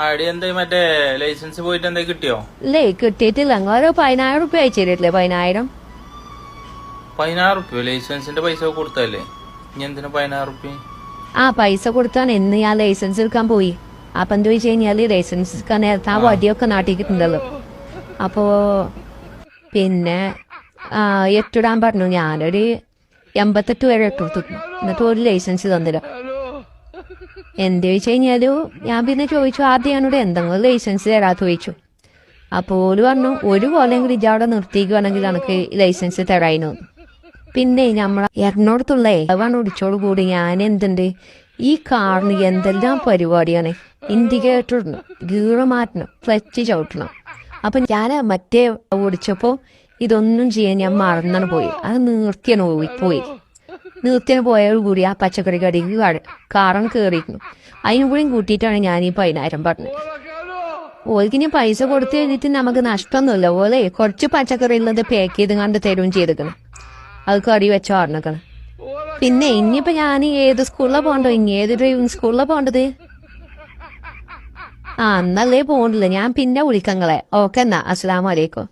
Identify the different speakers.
Speaker 1: ആടി എന്തായി മറ്റേ ലൈസൻസ് പോയിട്ട് എന്താ കിട്ടിയോ?
Speaker 2: ഇല്ലേ കിട്ടിയിട്ടില്ല. ഒരു 10,000 റുപ്യ അയച്ചിട്ടില്ലേ? 10,000.
Speaker 1: 16 ലൈസൻസിന്റെ പൈസ കൊടുത്തല്ലേ? ഇനി എന്തിനാ 16
Speaker 2: ആ പൈസ കൊടുത്താണ് ഇന്ന് ഞാൻ ലൈസൻസ് എടുക്കാൻ പോയി. അപ്പൊ എന്താ വെച്ച് കഴിഞ്ഞാല് ലൈസൻസ് എടുക്കാൻ നേരത്തെ ആ വടിയൊക്കെ നാട്ടിക്കിട്ടുണ്ടല്ലോ. അപ്പോ പിന്നെ എട്ടിടാൻ പറഞ്ഞു. ഞാനൊരു 88 വരെ ഇട്ടു. എന്നിട്ട് ഒരു ലൈസൻസ് തന്നില്ല. എന്താ വെച്ച് കഴിഞ്ഞാല് ഞാൻ പിന്നെ ചോദിച്ചു, ആദ്യം ഞാനോട് എന്തെങ്കിലും ലൈസൻസ് തരാത്ത ചോദിച്ചു. അപ്പോൾ പറഞ്ഞു ഒരു കൊല്ലം കൂടി ഇജവിടെ നിർത്തിക്കുകയാണെങ്കിൽ എനിക്ക് ലൈസൻസ് തരായിരുന്നു. പിന്നെ നമ്മളെ എറണാകുളത്തുള്ള അവൻ ഒടിച്ചോട് കൂടി ഞാൻ എന്തുണ്ട് ഈ കാറിന് എന്തെല്ലാം പരിപാടിയാണ്. ഇൻഡിക്കേറ്റർ ഇടണം, ഗീറ് മാറ്റണം, ക്ലച്ച് ചവിട്ടണം. അപ്പൊ ഞാൻ മറ്റേ ഓടിച്ചപ്പോ ഇതൊന്നും ചെയ്യാൻ ഞാൻ മറന്നാണ് പോയി. അത് നിർത്തിയാണ് പോയി. നിർത്തിയാണ് പോയോട് കൂടി ആ പച്ചക്കറി കടയിൽ കാറൻ കയറിയിരുന്നു. അതിനും കൂടിയും കൂട്ടിയിട്ടാണ് ഞാൻ ഈ 10,000 പറഞ്ഞത്. ഓൽക്കിനി പൈസ കൊടുത്തു കഴിഞ്ഞിട്ട് നമുക്ക് നഷ്ടമൊന്നുമില്ല. ഓലെ കുറച്ച് പച്ചക്കറി ഉള്ളത് പാക്ക് ചെയ്ത് കണ്ട് തരുകയും ചെയ്തിരിക്കണം. അത് കറി വെച്ച് ഓർണിക്കണം. പിന്നെ ഇനിയിപ്പോ ഞാൻ ഏത് സ്കൂളിലാണ് പോകണ്ടോ? ഇനി ഏത് ഡ്രൈവിംഗ് സ്കൂളിലാണ് പോകേണ്ടത്? എന്നല്ലേ പോകണ്ടില്ല. ഞാൻ പിന്നെ വിളിക്കങ്ങളെ. ഓക്കെ എന്നാ, അസ്സലാമു അലൈക്കും.